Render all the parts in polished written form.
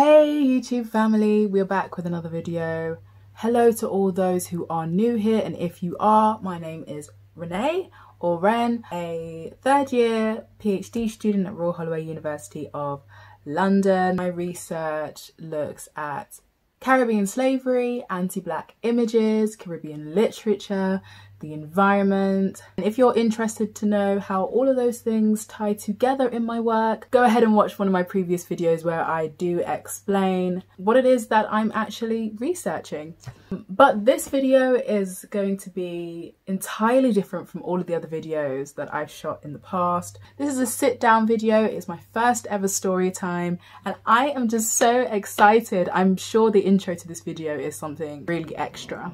Hey YouTube family, we're back with another video. Hello to all those who are new here, and if you are, my name is Renee or Ren, a third year PhD student at Royal Holloway University of London. My research looks at Caribbean slavery, anti-black images, Caribbean literature, the environment. And if you're interested to know how all of those things tie together in my work, go ahead and watch one of my previous videos where I do explain what it is that I'm actually researching. But this video is going to be entirely different from all of the other videos that I've shot in the past. This is a sit down video. It's my first ever story time and I am just so excited. I'm sure the intro to this video is something really extra.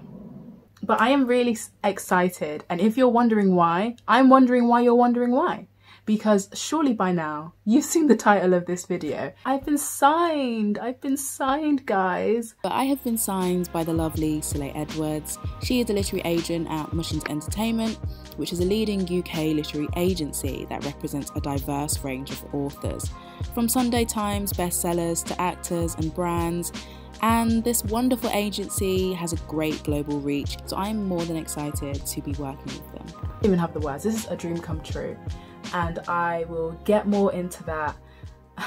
But I am really excited, and if you're wondering why, I'm wondering why you're wondering why. Because surely by now, you've seen the title of this video. I've been signed guys. I have been signed by the lovely Soleil Edwards. She is a literary agent at Mushins Entertainment, which is a leading UK literary agency that represents a diverse range of authors, from Sunday Times bestsellers to actors and brands. And this wonderful agency has a great global reach, so I'm more than excited to be working with them. I don't even have the words. This is a dream come true, and I will get more into that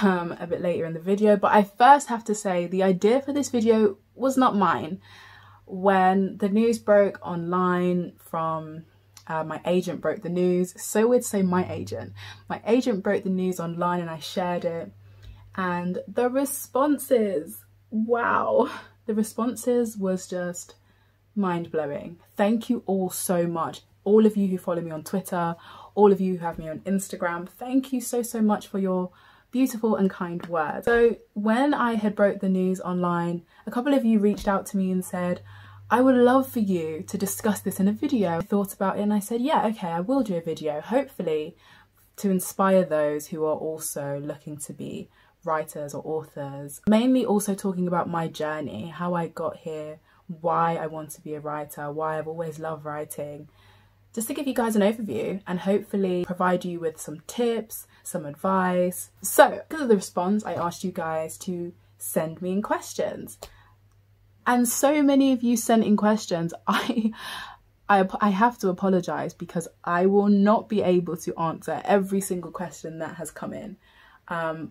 a bit later in the video. But I first have to say the idea for this video was not mine. When the news broke online from my agent broke the news, so we'd say my agent broke the news online and I shared it, and the responses, wow, the responses was just mind-blowing. Thank you all so much. All of you who follow me on Twitter, all of you who have me on Instagram, thank you so much for your beautiful and kind words. So when I had broke the news online, a couple of you reached out to me and said, I would love for you to discuss this in a video. I thought about it and I said, yeah, okay, I will do a video, hopefully to inspire those who are also looking to be writers or authors, mainly also talking about my journey, how I got here, why I want to be a writer, why I've always loved writing, just to give you guys an overview and hopefully provide you with some tips, some advice. So because of the response, I asked you guys to send me in questions, and so many of you sent in questions. I have to apologize because I will not be able to answer every single question that has come in.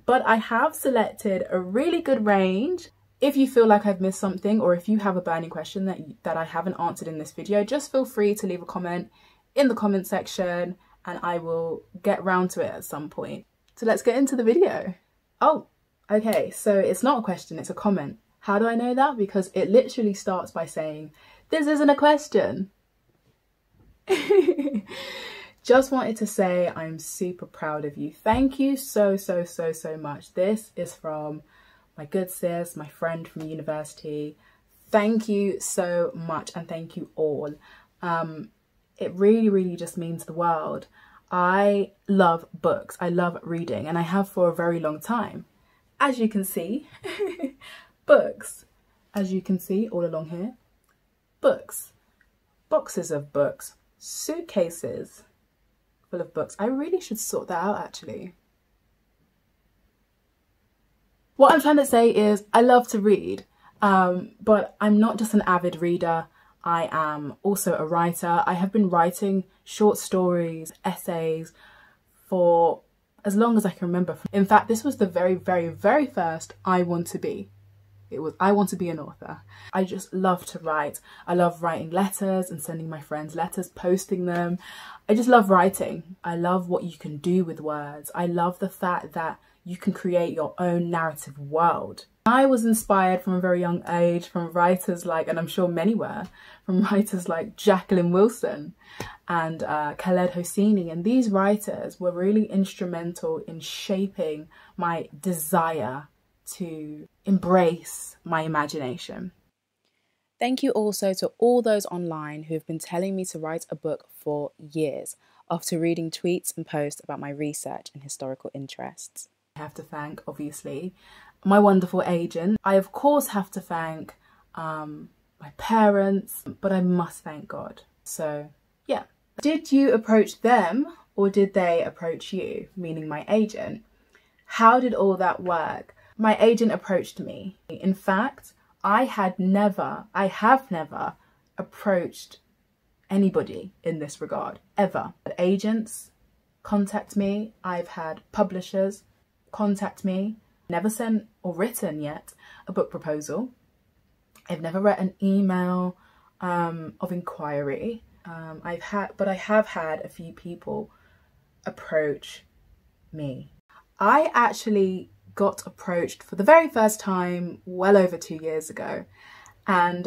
But I have selected a really good range. If you feel like I've missed something, or if you have a burning question that I haven't answered in this video, just feel free to leave a comment in the comment section and I will get round to it at some point. So let's get into the video. Oh, okay, so it's not a question, it's a comment. How do I know that? Because it literally starts by saying, this isn't a question. Just wanted to say I'm super proud of you. Thank you so much. This is from my good sis, my friend from university. Thank you so much, and thank you all. It really just means the world. I love books. I love reading, and I have for a very long time. As you can see, books. As you can see all along here, books. Boxes of books. Suitcases full of books. I really should sort that out actually. What I'm trying to say is I love to read, but I'm not just an avid reader. I am also a writer. I have been writing short stories, essays for as long as I can remember. In fact, this was the very first I want to be. It was I want to be an author. I just love to write. I love writing letters and sending my friends letters, posting them. I just love writing. I love what you can do with words. I love the fact that you can create your own narrative world. I was inspired from a very young age from writers like, and I'm sure many were, from writers like Jacqueline Wilson and Khaled Hosseini, and these writers were really instrumental in shaping my desire to embrace my imagination. Thank you also to all those online who have been telling me to write a book for years after reading tweets and posts about my research and historical interests. I have to thank, obviously, my wonderful agent. I of course have to thank my parents, but I must thank God. So yeah. Did you approach them or did they approach you, meaning my agent? How did all that work? my agent approached me. In fact, I have never approached anybody in this regard, ever. Agents contact me, I've had publishers contact me, never sent or written yet a book proposal. I've never read an email of inquiry. But I have had a few people approach me. I actually got approached for the very first time well over 2 years ago, and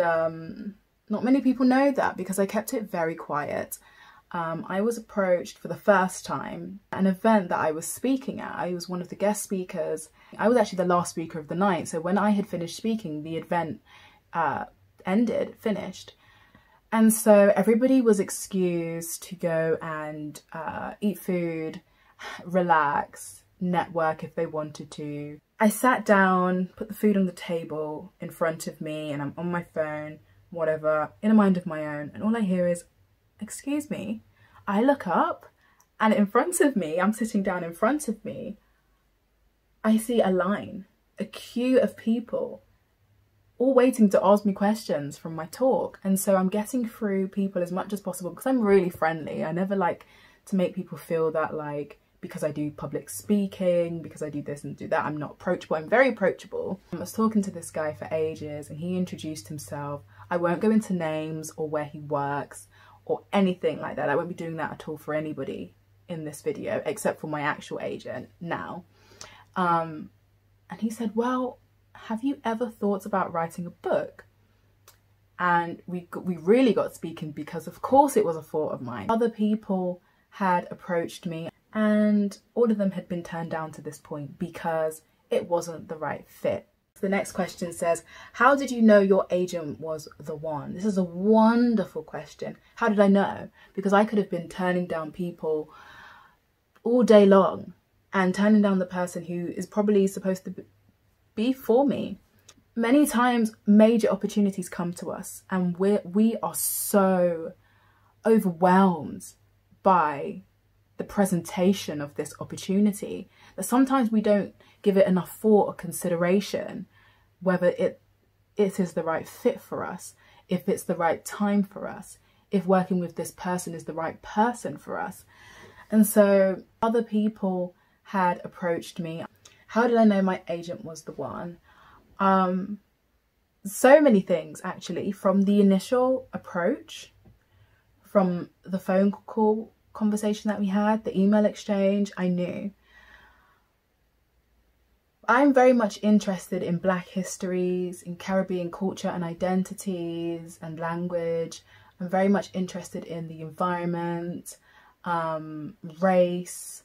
not many people know that because I kept it very quiet. I was approached for the first time at an event that I was speaking at. I was one of the guest speakers. I was actually the last speaker of the night, so when I had finished speaking, the event finished. And so everybody was excused to go and eat food, relax, network if they wanted to. I sat down, put the food on the table in front of me, and I'm on my phone, whatever, in a mind of my own, and all I hear is, "Excuse me." I look up, and in front of me, I'm sitting down in front of me, I see a line, a queue of people, all waiting to ask me questions from my talk. And so I'm getting through people as much as possible because I'm really friendly. I never like to make people feel that, like, because I do public speaking, because I do this and do that, I'm not approachable. I'm very approachable. I was talking to this guy for ages and he introduced himself. I won't go into names or where he works or anything like that. I won't be doing that at all for anybody in this video except for my actual agent now. And he said, "Well, have you ever thought about writing a book?" And we really got speaking because of course it was a thought of mine. Other people had approached me and all of them had been turned down to this point because it wasn't the right fit. The next question says, how did you know your agent was the one? This is a wonderful question. How did I know? Because I could have been turning down people all day long and turning down the person who is probably supposed to be for me. Many times major opportunities come to us and we are so overwhelmed by the presentation of this opportunity that sometimes we don't give it enough thought or consideration whether it is the right fit for us, if it's the right time for us, if working with this person is the right person for us. And so other people had approached me. How did I know my agent was the one? So many things actually, from the initial approach, from the phone call conversation that we had, the email exchange, I knew. I'm very much interested in Black histories, in Caribbean culture and identities and language. I'm very much interested in the environment, race,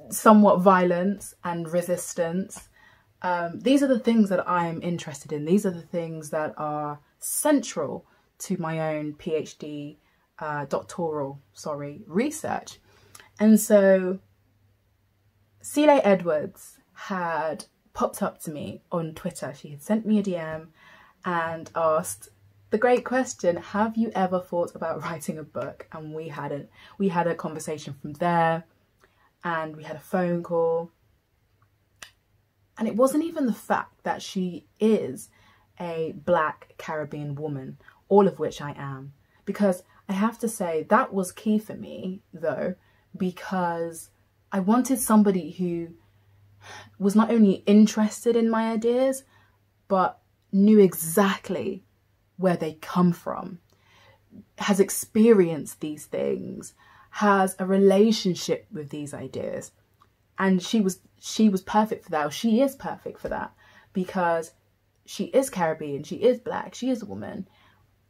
somewhat violence and resistance. These are the things that I'm interested in. These are the things that are central to my own PhD doctoral research. And so Celia Edwards had popped up to me on Twitter. She had sent me a DM and asked the great question, have you ever thought about writing a book? And we hadn't. We had a conversation from there and we had a phone call. And it wasn't even the fact that she is a Black Caribbean woman, all of which I am. Because I have to say that was key for me though, because I wanted somebody who was not only interested in my ideas, but knew exactly where they come from, has experienced these things, has a relationship with these ideas. And she was perfect for that, or she is perfect for that, because she is Caribbean, she is Black, she is a woman.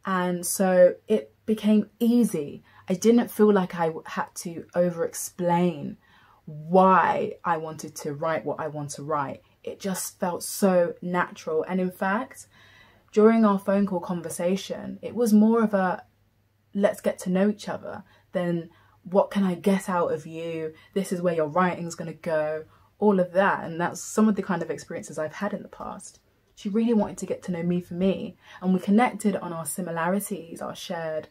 And so it became easy. I didn't feel like I had to over-explain why I wanted to write what I want to write. It just felt so natural. And in fact, during our phone call conversation, it was more of a let's get to know each other than what can I get out of you? This is where your writing's going to go, all of that. And that's some of the kind of experiences I've had in the past. She really wanted to get to know me for me. And we connected on our similarities, our shared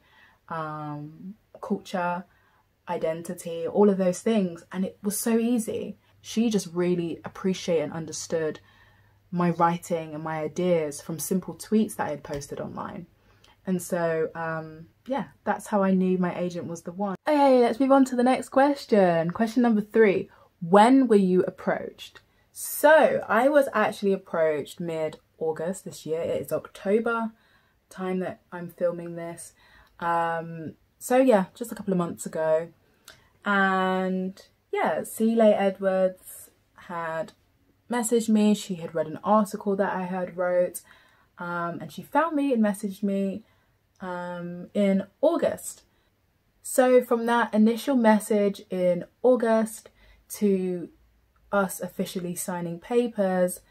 culture, identity, all of those things. And it was so easy. She just really appreciated and understood my writing and my ideas from simple tweets that I had posted online. And so, yeah, that's how I knew my agent was the one. Okay, let's move on to the next question. Question number 3. When were you approached? So I was actually approached mid-August this year. It is October, time that I'm filming this. So yeah, just a couple of months ago. And yeah, Celia Edwards had messaged me. She had read an article that I had wrote, and she found me and messaged me in August. So from that initial message in August to us officially signing papers,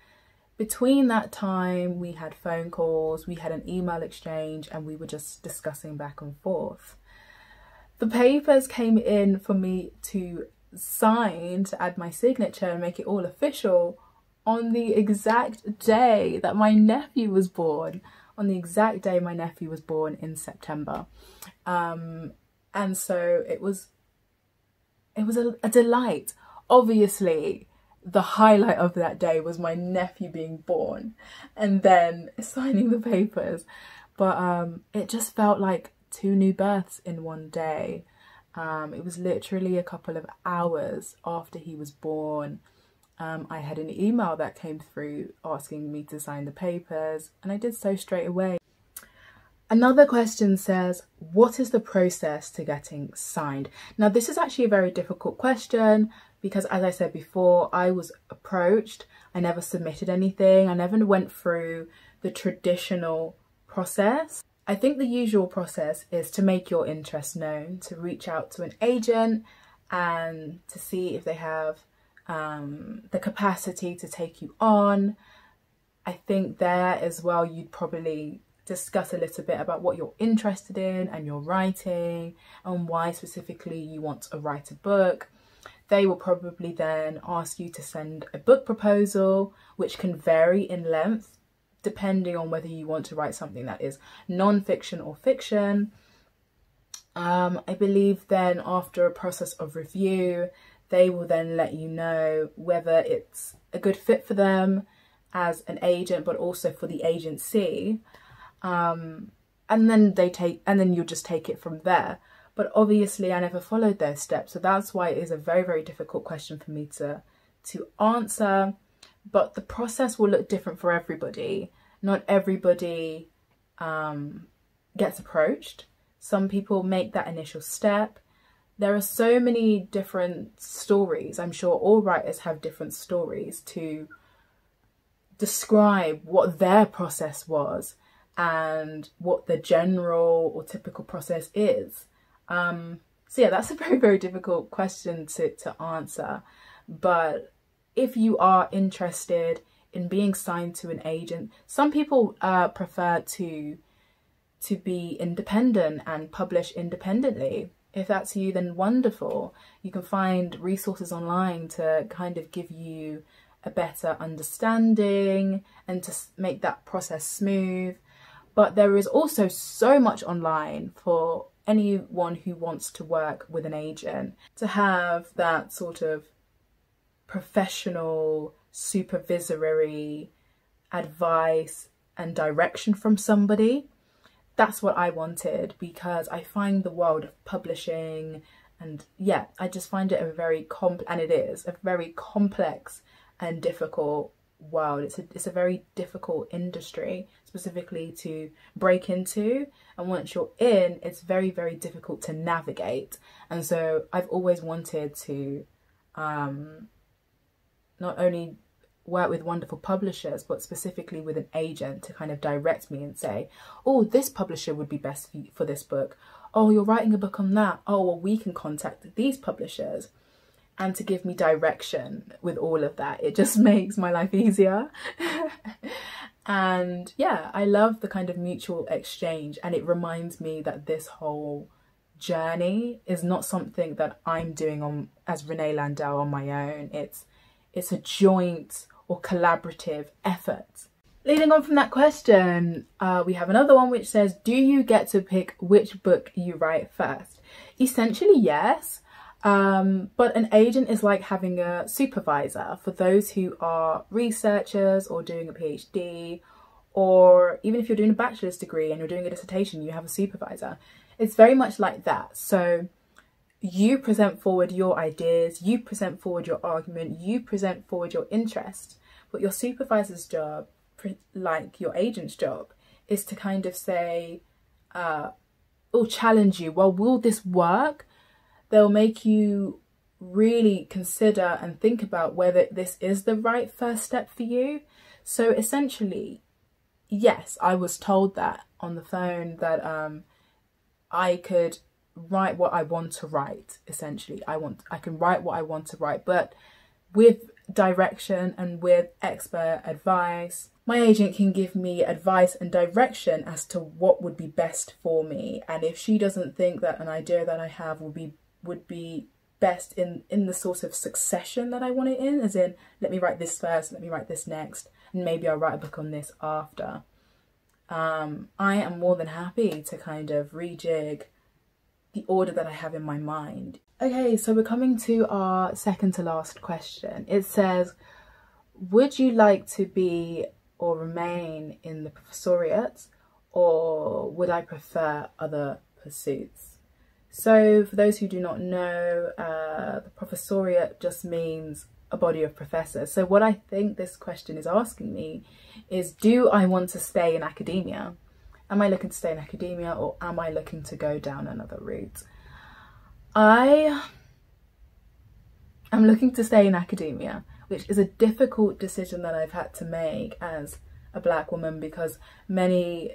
between that time we had phone calls, we had an email exchange, and we were just discussing back and forth. The papers came in for me to sign, to add my signature and make it all official, on the exact day that my nephew was born. On the exact day my nephew was born in September. And so it was a delight. Obviously, the highlight of that day was my nephew being born and then signing the papers. But it just felt like 2 new births in one day. It was literally a couple of hours after he was born. I had an email that came through asking me to sign the papers, and I did so straight away. Another question says, what is the process to getting signed? Now, this is actually a very difficult question because, as I said before, I was approached. I never submitted anything. I never went through the traditional process. I think the usual process is to make your interest known, to reach out to an agent and to see if they have the capacity to take you on. I think there as well, you'd probably discuss a little bit about what you're interested in and your writing and why specifically you want to write a book. They will probably then ask you to send a book proposal, which can vary in length depending on whether you want to write something that is non-fiction or fiction. I believe then after a process of review, they will then let you know whether it's a good fit for them as an agent, but also for the agency. And then you just take it from there. But obviously I never followed those steps. So that's why it is a very, very difficult question for me to answer. But the process will look different for everybody. Not everybody gets approached. Some people make that initial step. There are so many different stories. I'm sure all writers have different stories to describe what their process was and what the general or typical process is. So yeah, that's a very, very difficult question to answer. But if you are interested in being signed to an agent, some people prefer to be independent and publish independently. If that's you, then wonderful. You can find resources online to kind of give you a better understanding and to make that process smooth. But there is also so much online for anyone who wants to work with an agent to have that sort of professional, supervisory advice and direction from somebody. That's what I wanted, because I find the world of publishing, and yeah, I just find it a very very complex and difficult world. It's a very difficult industry specifically to break into, and once you're in, it's very, very difficult to navigate. And so I've always wanted to not only work with wonderful publishers, but specifically with an agent to kind of direct me and say, oh, this publisher would be best for this book. Oh, you're writing a book on that. Oh, well, we can contact these publishers. And to give me direction with all of that. It just makes my life easier. And yeah, I love the kind of mutual exchange, and it reminds me that this whole journey is not something that I'm doing as Renée Landau on my own. It's a joint or collaborative effort. Leading on from that question, we have another one which says, do you get to pick which book you write first? Essentially, yes. But an agent is like having a supervisor for those who are researchers or doing a PhD, or even if you're doing a bachelor's degree and you're doing a dissertation, you have a supervisor. It's very much like that. So you present forward your ideas, you present forward your argument, you present forward your interest, but your supervisor's job, like your agent's job, is to kind of say, or challenge you, well, will this work? They'll make you really consider and think about whether this is the right first step for you. So essentially, yes, I was told that on the phone that I could write what I want to write. Essentially, I can write what I want to write, but with direction and with expert advice. My agent can give me advice and direction as to what would be best for me, and if she doesn't think that an idea that I have would be best in the sort of succession that I want it in, as in, let me write this first, let me write this next, and maybe I'll write a book on this after. I am more than happy to kind of rejig the order that I have in my mind. Okay, so we're coming to our second to last question. It says, would you like to be or remain in the professoriate, or would I prefer other pursuits? So for those who do not know, the professoriate just means a body of professors. So what I think this question is asking me is, do I want to stay in academia? Am I looking to stay in academia, or am I looking to go down another route? I am looking to stay in academia, which is a difficult decision that I've had to make as a Black woman, because many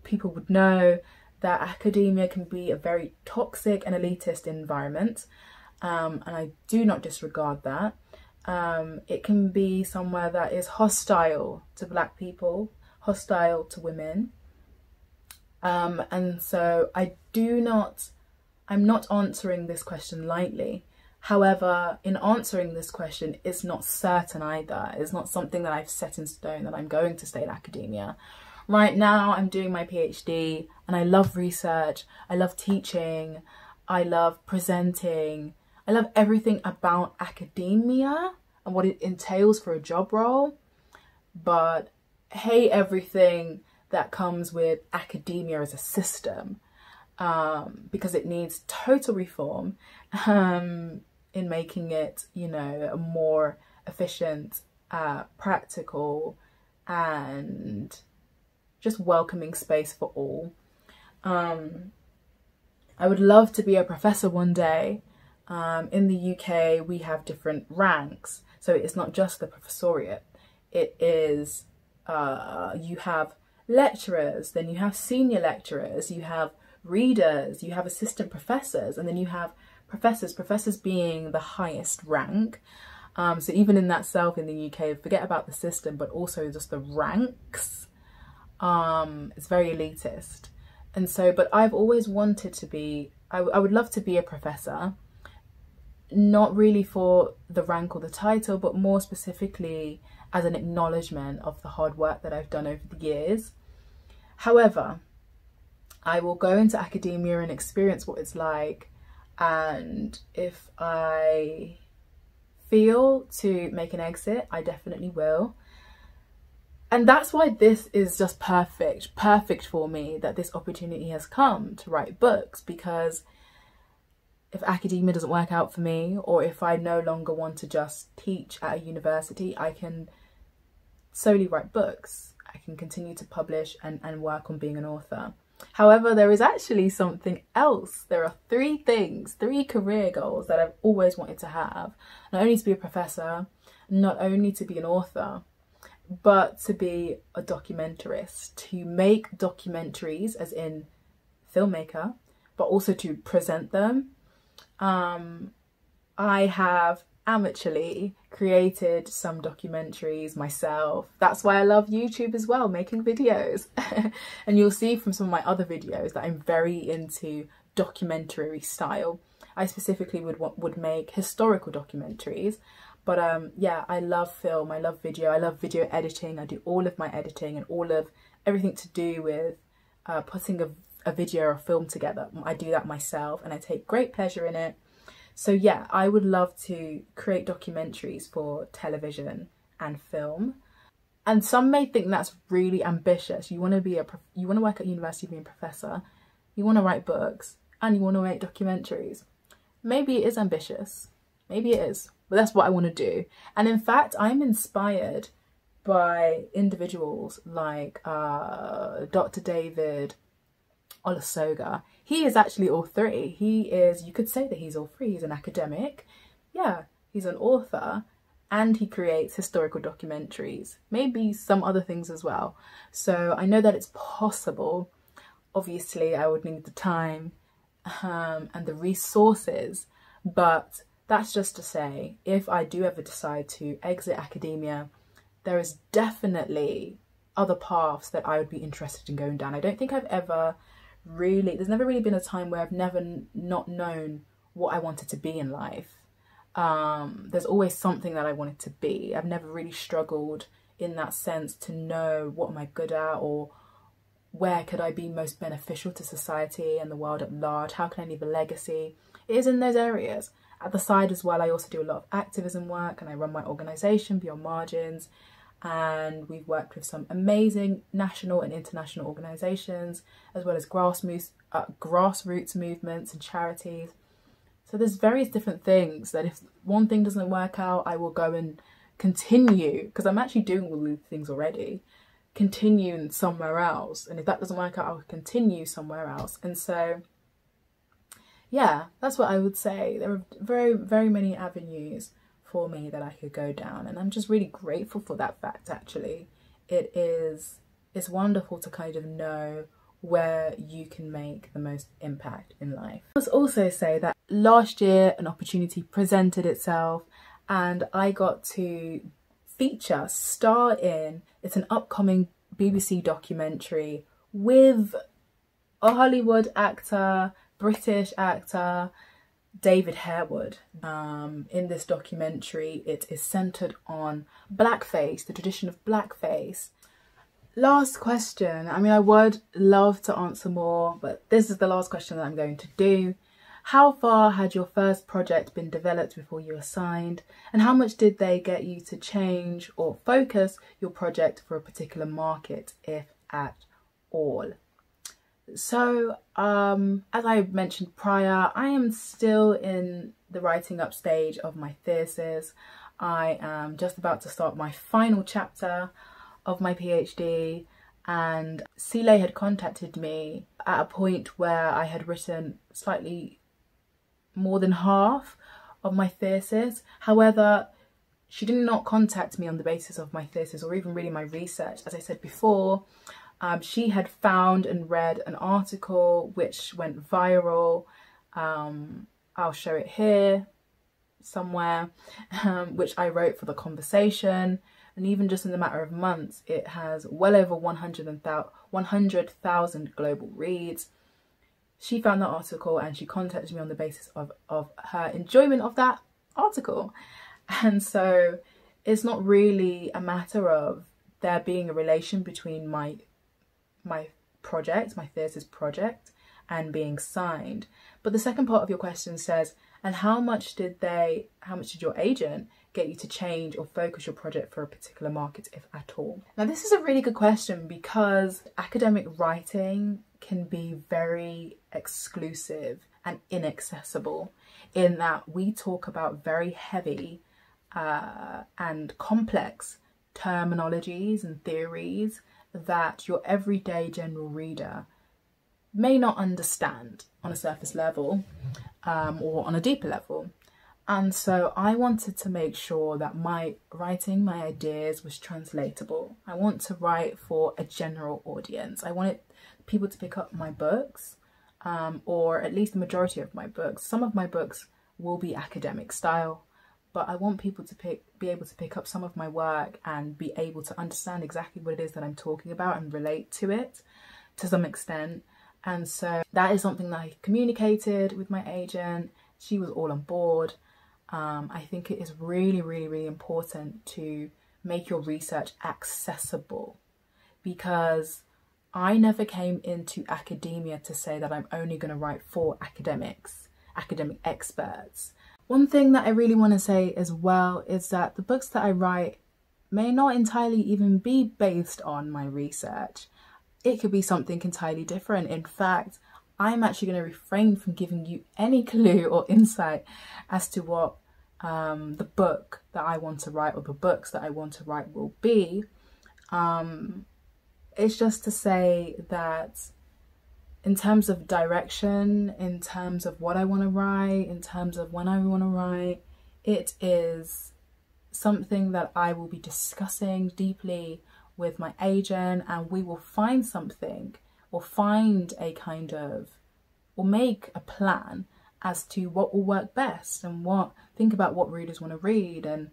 people would know that academia can be a very toxic and elitist environment, and I do not disregard that. It can be somewhere that is hostile to Black people, hostile to women, and so I'm not answering this question lightly. However, in answering this question, it's not certain either. It's not something that I've set in stone that I'm going to stay in academia. Right now, I'm doing my PhD and I love research. I love teaching. I love presenting. I love everything about academia and what it entails for a job role, but hate everything that comes with academia as a system, because it needs total reform in making it, you know, a more efficient, practical and just welcoming space for all. I would love to be a professor one day. In the UK, we have different ranks, so it's not just the professoriate. It is, you have lecturers, then you have senior lecturers, you have readers, you have assistant professors, and then you have professors being the highest rank. So even in that self in the UK, forget about the system, but also just the ranks. It's very elitist. And so, but I've always wanted to be, I would love to be a professor, not really for the rank or the title, but more specifically as an acknowledgement of the hard work that I've done over the years. However, I will go into academia and experience what it's like, and if I feel to make an exit, I definitely will. And that's why this is just perfect for me, that this opportunity has come to write books, because if academia doesn't work out for me, or if I no longer want to just teach at a university, I can solely write books. I can continue to publish and work on being an author. However, there is actually something else. There are three career goals that I've always wanted to have. Not only to be a professor, not only to be an author, but to be a documentarist, to make documentaries, as in filmmaker, but also to present them. I have amateurly created some documentaries myself. That's why I love YouTube as well, making videos. And you'll see from some of my other videos that I'm very into documentary style. I specifically would make historical documentaries. But yeah, I love film, I love video, I love video editing. I do all of my editing and all of everything to do with putting a video or a film together. I do that myself and I take great pleasure in it. So yeah, I would love to create documentaries for television and film. And some may think that's really ambitious. You want to work at university being a professor, you want to write books, and you want to make documentaries. Maybe it is ambitious. Maybe it is. But that's what I want to do. And in fact, I'm inspired by individuals like Dr. David Olusoga. He is actually all three. He is, you could say that he's all three. He's an academic. Yeah, he's an author. And he creates historical documentaries. Maybe some other things as well. So I know that it's possible. Obviously, I would need the time and the resources. But that's just to say, if I do ever decide to exit academia, there is definitely other paths that I would be interested in going down. I don't think I've ever really, there's never really been a time where I've never not known what I wanted to be in life. There's always something that I wanted to be. I've never really struggled in that sense to know what am I good at, or where could I be most beneficial to society and the world at large? How can I leave a legacy? It is in those areas. At the side as well, I also do a lot of activism work, and I run my organisation, Beyond Margins, and we've worked with some amazing national and international organisations, as well as grassroots movements and charities. So there's various different things that if one thing doesn't work out, I will go and continue, because I'm actually doing all these things already, continue somewhere else. And if that doesn't work out, I'll continue somewhere else. And so yeah, that's what I would say. There are very, very many avenues for me that I could go down, and I'm just really grateful for that fact. Actually, it's wonderful to kind of know where you can make the most impact in life. I must also say that last year an opportunity presented itself, and I got to star in, it's an upcoming BBC documentary with a Hollywood actor, British actor, David Harewood. In this documentary, it is centered on blackface, the tradition of blackface. Last question. I mean, I would love to answer more, but this is the last question that I'm going to do. How far had your first project been developed before you were signed? And how much did they get you to change or focus your project for a particular market, if at all? So, as I mentioned prior, I am still in the writing up stage of my thesis. I am just about to start my final chapter of my PhD, and Sile had contacted me at a point where I had written slightly more than half of my thesis. However, she did not contact me on the basis of my thesis or even really my research. As I said before, she had found and read an article which went viral. I'll show it here somewhere, which I wrote for the conversation. And even just in the matter of months, it has well over 100,000 global reads. She found that article and she contacted me on the basis of her enjoyment of that article. And so it's not really a matter of there being a relation between my project, my thesis project, and being signed. But the second part of your question says, and how much did your agent get you to change or focus your project for a particular market, if at all? Now, this is a really good question, because academic writing can be very exclusive and inaccessible, in that we talk about very heavy and complex terminologies and theories that your everyday general reader may not understand on a surface level or on a deeper level. And so I wanted to make sure that my writing, my ideas, was translatable. I want to write for a general audience. I wanted people to pick up my books, or at least the majority of my books. Some of my books will be academic style, but I want people to be able to pick up some of my work and be able to understand exactly what it is that I'm talking about and relate to it to some extent. And so that is something that I communicated with my agent. She was all on board. I think it is really, really, really important to make your research accessible, because I never came into academia to say that I'm only going to write for academics, academic experts. One thing that I really want to say as well is that the books that I write may not entirely even be based on my research. It could be something entirely different. In fact, I'm actually going to refrain from giving you any clue or insight as to what the book that I want to write or the books that I want to write will be. It's just to say that in terms of direction, in terms of what I want to write, in terms of when I want to write, it is something that I will be discussing deeply with my agent, and we will find something, or find a kind of, or make a plan as to what will work best, and think about what readers want to read and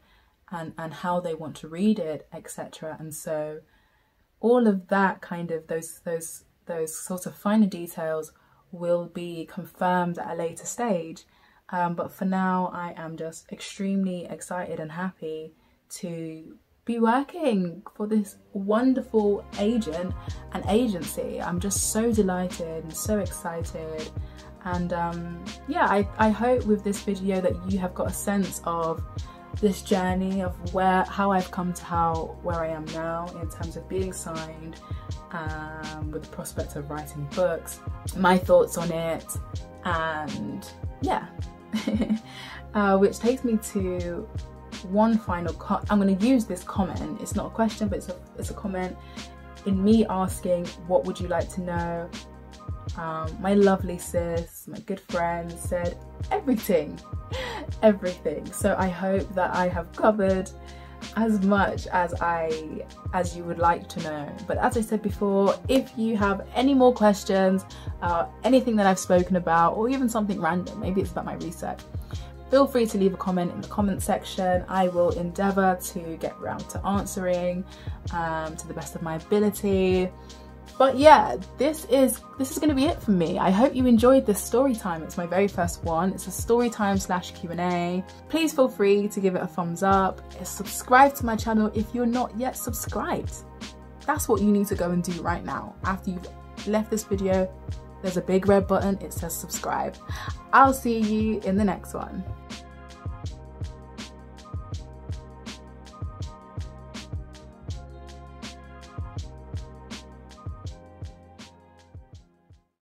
how they want to read it, etc. And so all of that kind of, those sorts of finer details will be confirmed at a later stage. But for now, I am just extremely excited and happy to be working for this wonderful agent and agency. I'm just so delighted and so excited. And yeah, I hope with this video that you have got a sense of this journey of how I've come to where I am now in terms of being signed, with the prospect of writing books, my thoughts on it, and yeah. Which takes me to one final I'm going to use this comment. It's not a question, but it's a comment in me asking, what would you like to know? My lovely sis, my good friend, said everything. So I hope that I have covered as much as you would like to know. But as I said before, if you have any more questions, anything that I've spoken about, or even something random, maybe it's about my research, feel free to leave a comment in the comment section. I will endeavour to get around to answering to the best of my ability. But yeah, this is going to be it for me. I hope you enjoyed this story time. It's my very first one. It's a story time / Q&A. Please feel free to give it a thumbs up. Subscribe to my channel if you're not yet subscribed. That's what you need to go and do right now. After you've left this video, there's a big red button. It says subscribe. I'll see you in the next one.